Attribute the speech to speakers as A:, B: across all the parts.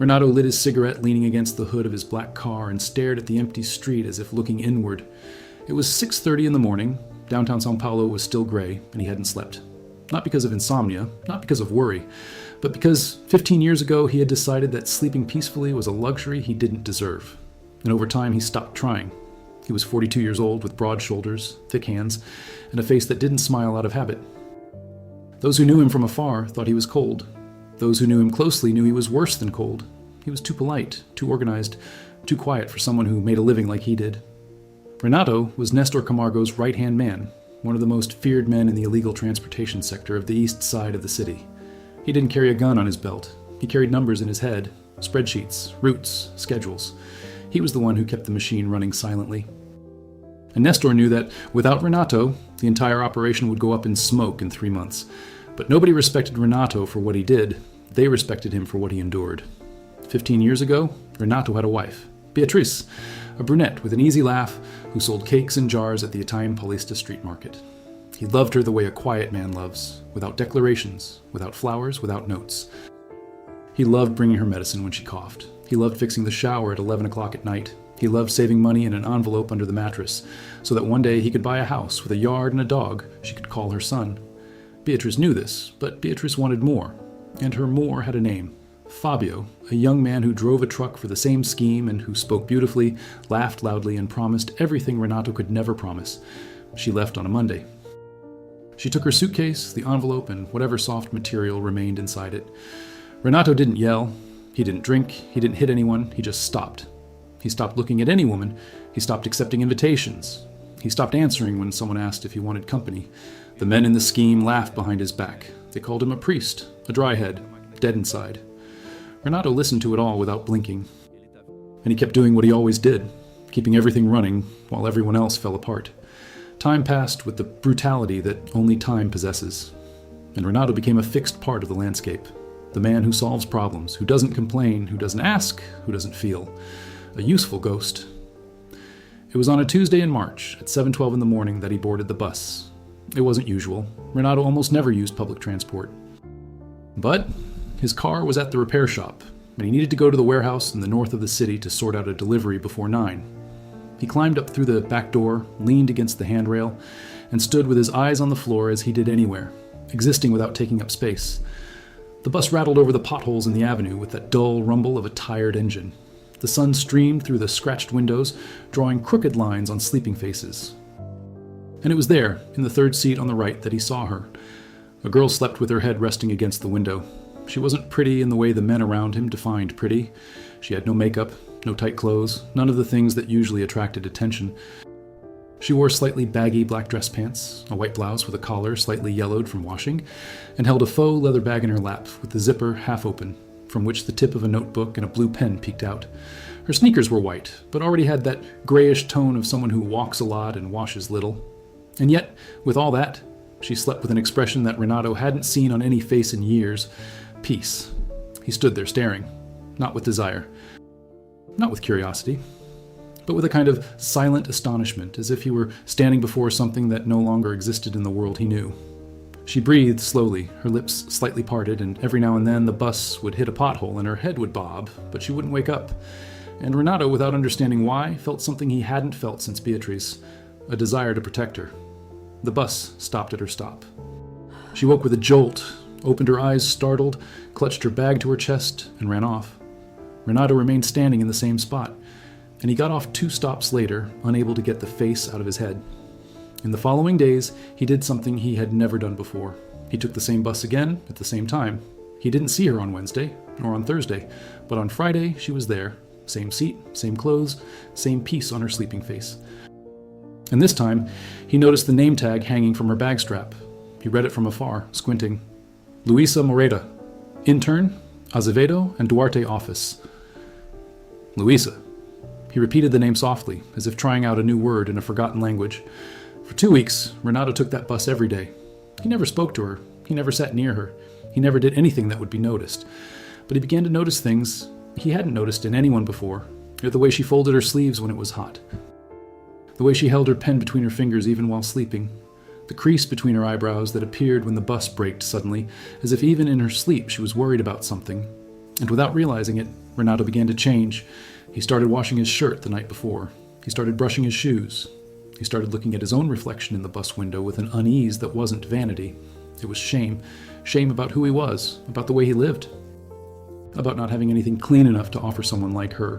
A: Renato lit his cigarette leaning against the hood of his black car and stared at the empty street as if looking inward. It was 6:30 in the morning. Downtown São Paulo was still gray, and he hadn't slept. Not because of insomnia, not because of worry, but because 15 years ago he had decided that sleeping peacefully was a luxury he didn't deserve. And over time he stopped trying. He was 42 years old with broad shoulders, thick hands, and a face that didn't smile out of habit. Those who knew him from afar thought he was cold. Those who knew him closely knew he was worse than cold. He was too polite, too organized, too quiet for someone who made a living like he did. Renato was Nestor Camargo's right-hand man, one of the most feared men in the illegal transportation sector of the east side of the city. He didn't carry a gun on his belt. He carried numbers in his head, spreadsheets, routes, schedules. He was the one who kept the machine running silently. And Nestor knew that without Renato, the entire operation would go up in smoke in 3 months. But nobody respected Renato for what he did. They respected him for what he endured. 15 years ago, Renato had a wife, Beatrice, a brunette with an easy laugh who sold cakes in jars at the Italian Paulista street market. He loved her the way a quiet man loves, without declarations, without flowers, without notes. He loved bringing her medicine when she coughed. He loved fixing the shower at 11 o'clock at night. He loved saving money in an envelope under the mattress, so that one day he could buy a house with a yard and a dog she could call her son. Beatrice knew this, but Beatrice wanted more, and her more had a name. Fabio, a young man who drove a truck for the same scheme and who spoke beautifully, laughed loudly, and promised everything Renato could never promise. She left on a Monday. She took her suitcase, the envelope, and whatever soft material remained inside it. Renato didn't yell. He didn't drink. He didn't hit anyone. He just stopped. He stopped looking at any woman. He stopped accepting invitations. He stopped answering when someone asked if he wanted company. The men in the scheme laughed behind his back. They called him a priest, a dryhead, dead inside. Renato listened to it all without blinking. And he kept doing what he always did, keeping everything running while everyone else fell apart. Time passed with the brutality that only time possesses. And Renato became a fixed part of the landscape. The man who solves problems, who doesn't complain, who doesn't ask, who doesn't feel. A useful ghost. It was on a Tuesday in March at 7:12 in the morning that he boarded the bus. It wasn't usual. Renato almost never used public transport. But his car was at the repair shop, and he needed to go to the warehouse in the north of the city to sort out a delivery before 9. He climbed up through the back door, leaned against the handrail, and stood with his eyes on the floor as he did anywhere, existing without taking up space. The bus rattled over the potholes in the avenue with that dull rumble of a tired engine. The sun streamed through the scratched windows, drawing crooked lines on sleeping faces. And it was there, in the third seat on the right, that he saw her. A girl slept with her head resting against the window. She wasn't pretty in the way the men around him defined pretty. She had no makeup, no tight clothes, none of the things that usually attracted attention. She wore slightly baggy black dress pants, a white blouse with a collar slightly yellowed from washing, and held a faux leather bag in her lap with the zipper half open, from which the tip of a notebook and a blue pen peeked out. Her sneakers were white, but already had that grayish tone of someone who walks a lot and washes little. And yet, with all that, she slept with an expression that Renato hadn't seen on any face in years. Peace. He stood there staring, not with desire, not with curiosity, but with a kind of silent astonishment, as if he were standing before something that no longer existed in the world he knew. She breathed slowly, her lips slightly parted, and every now and then the bus would hit a pothole and her head would bob, but she wouldn't wake up. And Renato, without understanding why, felt something he hadn't felt since Beatrice, a desire to protect her. The bus stopped at her stop. She woke with a jolt, opened her eyes startled, clutched her bag to her chest, and ran off. Renato remained standing in the same spot, and he got off 2 stops later, unable to get the face out of his head. In the following days, he did something he had never done before. He took the same bus again at the same time. He didn't see her on Wednesday, nor on Thursday, but on Friday she was there. Same seat, same clothes, same piece on her sleeping face. And this time, he noticed the name tag hanging from her bag strap. He read it from afar, squinting. Luísa Moreta, Intern, Azevedo and Duarte office. Luísa. He repeated the name softly, as if trying out a new word in a forgotten language. For 2 weeks, Renato took that bus every day. He never spoke to her. He never sat near her. He never did anything that would be noticed. But he began to notice things he hadn't noticed in anyone before. The way she folded her sleeves when it was hot. The way she held her pen between her fingers even while sleeping. The crease between her eyebrows that appeared when the bus braked suddenly, as if even in her sleep she was worried about something. And without realizing it, Renato began to change. He started washing his shirt the night before. He started brushing his shoes. He started looking at his own reflection in the bus window with an unease that wasn't vanity. It was shame. Shame about who he was, about the way he lived, about not having anything clean enough to offer someone like her.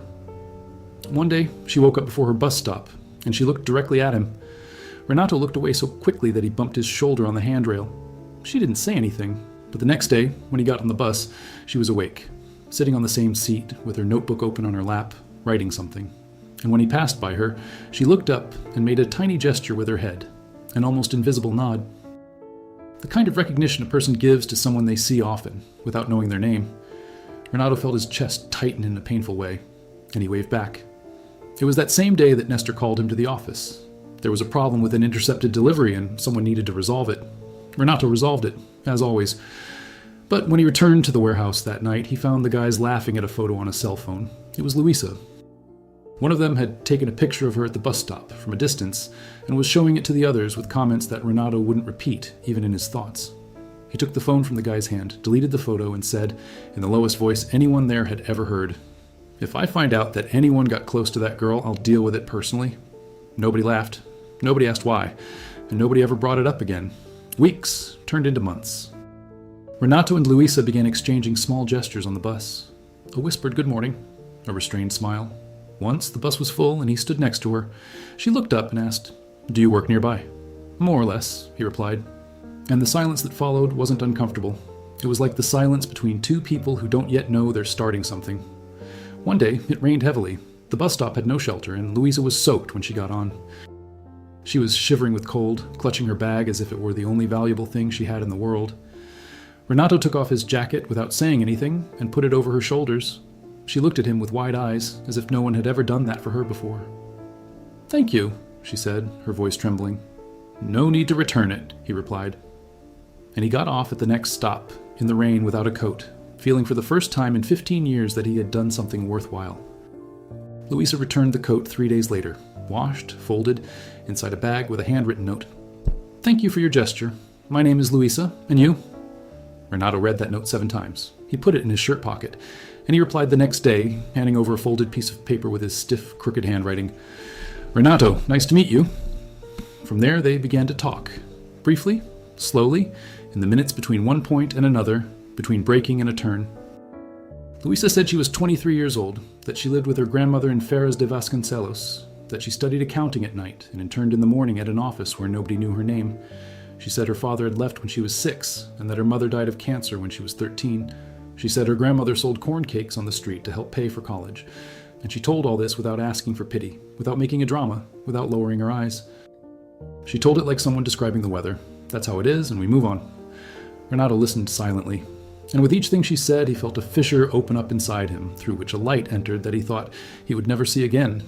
A: One day, she woke up before her bus stop, and she looked directly at him. Renato looked away so quickly that he bumped his shoulder on the handrail. She didn't say anything, but the next day, when he got on the bus, she was awake, sitting on the same seat with her notebook open on her lap, writing something. And when he passed by her, she looked up and made a tiny gesture with her head, an almost invisible nod. The kind of recognition a person gives to someone they see often, without knowing their name. Renato felt his chest tighten in a painful way, and he waved back. It was that same day that Nestor called him to the office. There was a problem with an intercepted delivery, and someone needed to resolve it. Renato resolved it, as always. But when he returned to the warehouse that night, he found the guys laughing at a photo on a cell phone. It was Luísa. One of them had taken a picture of her at the bus stop from a distance and was showing it to the others with comments that Renato wouldn't repeat, even in his thoughts. He took the phone from the guy's hand, deleted the photo, and said, in the lowest voice anyone there had ever heard, "If I find out that anyone got close to that girl, I'll deal with it personally." Nobody laughed. Nobody asked why. And nobody ever brought it up again. Weeks turned into months. Renato and Luísa began exchanging small gestures on the bus. A whispered good morning, a restrained smile. Once the bus was full and he stood next to her. She looked up and asked, "Do you work nearby?" "More or less," he replied. And the silence that followed wasn't uncomfortable. It was like the silence between two people who don't yet know they're starting something. One day, it rained heavily. The bus stop had no shelter, and Luísa was soaked when she got on. She was shivering with cold, clutching her bag as if it were the only valuable thing she had in the world. Renato took off his jacket without saying anything and put it over her shoulders. She looked at him with wide eyes, as if no one had ever done that for her before. "Thank you," she said, her voice trembling. "No need to return it," he replied. And he got off at the next stop, in the rain without a coat, feeling for the first time in 15 years that he had done something worthwhile. Luísa returned the coat 3 days later, washed, folded, inside a bag with a handwritten note. "Thank you for your gesture. My name is Luísa, and you?" Renato read that note 7 times. He put it in his shirt pocket, and he replied the next day, handing over a folded piece of paper with his stiff, crooked handwriting. "Renato, nice to meet you." From there, they began to talk. Briefly, slowly, in the minutes between one point and another, between breaking and a turn. Luísa said she was 23 years old, that she lived with her grandmother in Ferraz de Vasconcelos, that she studied accounting at night and interned in the morning at an office where nobody knew her name. She said her father had left when she was 6, and that her mother died of cancer when she was 13. She said her grandmother sold corn cakes on the street to help pay for college. And she told all this without asking for pity, without making a drama, without lowering her eyes. She told it like someone describing the weather. That's how it is, and we move on. Renato listened silently. And with each thing she said, he felt a fissure open up inside him, through which a light entered that he thought he would never see again.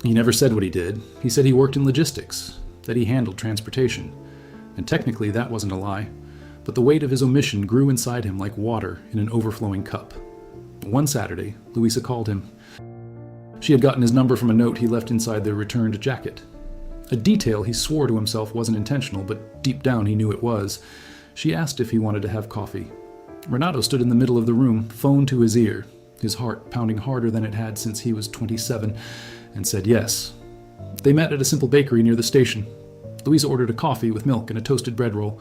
A: He never said what he did. He said he worked in logistics, that he handled transportation. And technically that wasn't a lie. But the weight of his omission grew inside him like water in an overflowing cup. One Saturday, Luísa called him. She had gotten his number from a note he left inside their returned jacket. A detail he swore to himself wasn't intentional, but deep down he knew it was. She asked if he wanted to have coffee. Renato stood in the middle of the room, phone to his ear, his heart pounding harder than it had since he was 27, and said yes. They met at a simple bakery near the station. Luísa ordered a coffee with milk and a toasted bread roll.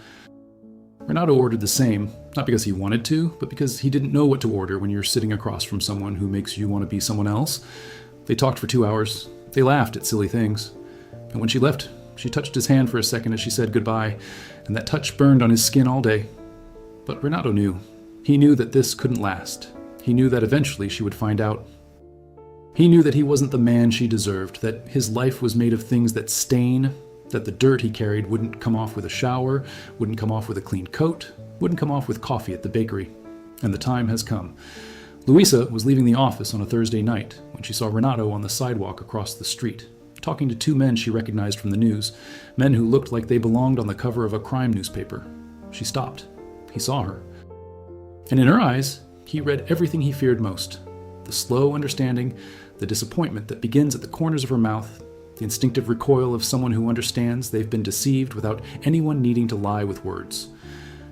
A: Renato ordered the same, not because he wanted to, but because he didn't know what to order when you're sitting across from someone who makes you want to be someone else. They talked for 2 hours. They laughed at silly things. And when she left, she touched his hand for a second as she said goodbye, and that touch burned on his skin all day. But Renato knew. He knew that this couldn't last. He knew that eventually she would find out. He knew that he wasn't the man she deserved, that his life was made of things that stain, that the dirt he carried wouldn't come off with a shower, wouldn't come off with a clean coat, wouldn't come off with coffee at the bakery. And the time has come. Luísa was leaving the office on a Thursday night when she saw Renato on the sidewalk across the street, talking to 2 men she recognized from the news, men who looked like they belonged on the cover of a crime newspaper. She stopped. He saw her. And in her eyes, he read everything he feared most. The slow understanding, the disappointment that begins at the corners of her mouth, the instinctive recoil of someone who understands they've been deceived without anyone needing to lie with words.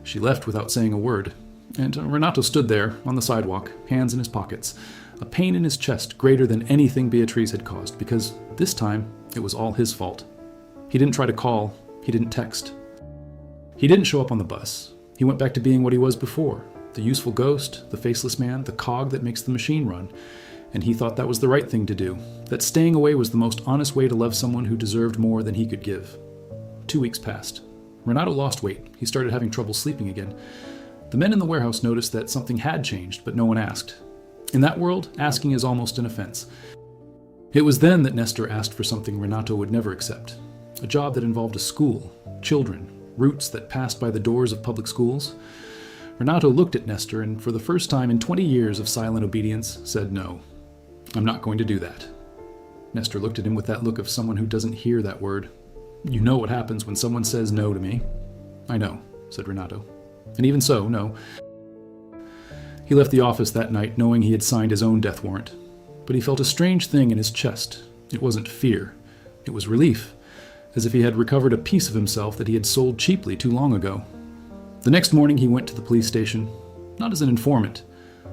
A: She left without saying a word, And Renato stood there on the sidewalk, hands in his pockets, a pain in his chest greater than anything Beatriz had caused, because this time it was all his fault. He didn't try to call, he didn't text. He didn't show up on the bus. He went back to being what he was before, the useful ghost, the faceless man, the cog that makes the machine run. And he thought that was the right thing to do, that staying away was the most honest way to love someone who deserved more than he could give. 2 weeks passed. Renato lost weight. He started having trouble sleeping again. The men in the warehouse noticed that something had changed, but no one asked. In that world, asking is almost an offense. It was then that Nestor asked for something Renato would never accept. A job that involved a school, children, roots that passed by the doors of public schools. Renato looked at Nestor and, for the first time in 20 years of silent obedience, said no. I'm not going to do that. Nestor looked at him with that look of someone who doesn't hear that word. You know what happens when someone says no to me. I know, said Renato. And even so, no. He left the office that night knowing he had signed his own death warrant. But he felt a strange thing in his chest. It wasn't fear. It was relief, as if he had recovered a piece of himself that he had sold cheaply too long ago. The next morning he went to the police station, not as an informant,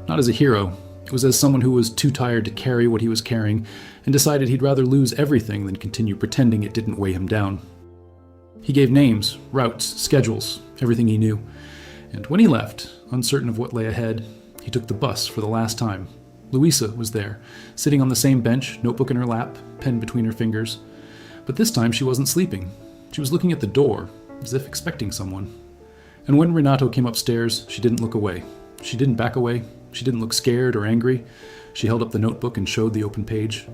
A: not as a hero. It was as someone who was too tired to carry what he was carrying and decided he'd rather lose everything than continue pretending it didn't weigh him down. He gave names, routes, schedules, everything he knew. And when he left, uncertain of what lay ahead, he took the bus for the last time. Luísa was there, sitting on the same bench, notebook in her lap, pen between her fingers. But this time she wasn't sleeping. She was looking at the door, as if expecting someone. And when Renato came upstairs, she didn't look away. She didn't back away. She didn't look scared or angry. She held up the notebook and showed the open page.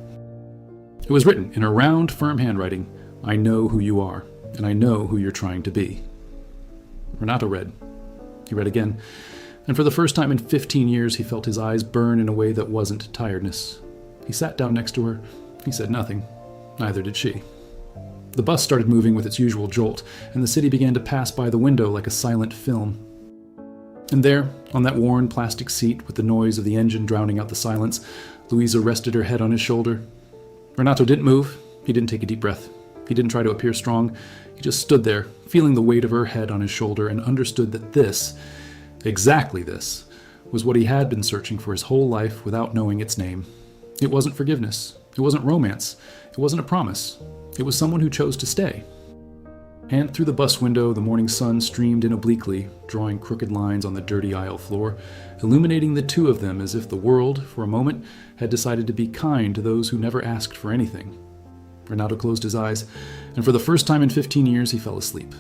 A: It was written in her round, firm handwriting, I know who you are, and I know who you're trying to be. Renato read. He read again, and for the first time in 15 years he felt his eyes burn in a way that wasn't tiredness. He sat down next to her. He said nothing. Neither did she. The bus started moving with its usual jolt, and the city began to pass by the window like a silent film. And there, on that worn plastic seat with the noise of the engine drowning out the silence, Luísa rested her head on his shoulder. Renato didn't move. He didn't take a deep breath. He didn't try to appear strong. He just stood there, feeling the weight of her head on his shoulder, and understood that this, exactly this, was what he had been searching for his whole life without knowing its name. It wasn't forgiveness. It wasn't romance. It wasn't a promise. It was someone who chose to stay. And through the bus window, the morning sun streamed in obliquely, drawing crooked lines on the dirty aisle floor, illuminating the two of them as if the world, for a moment, had decided to be kind to those who never asked for anything. Renato closed his eyes, and for the first time in 15 years he fell asleep.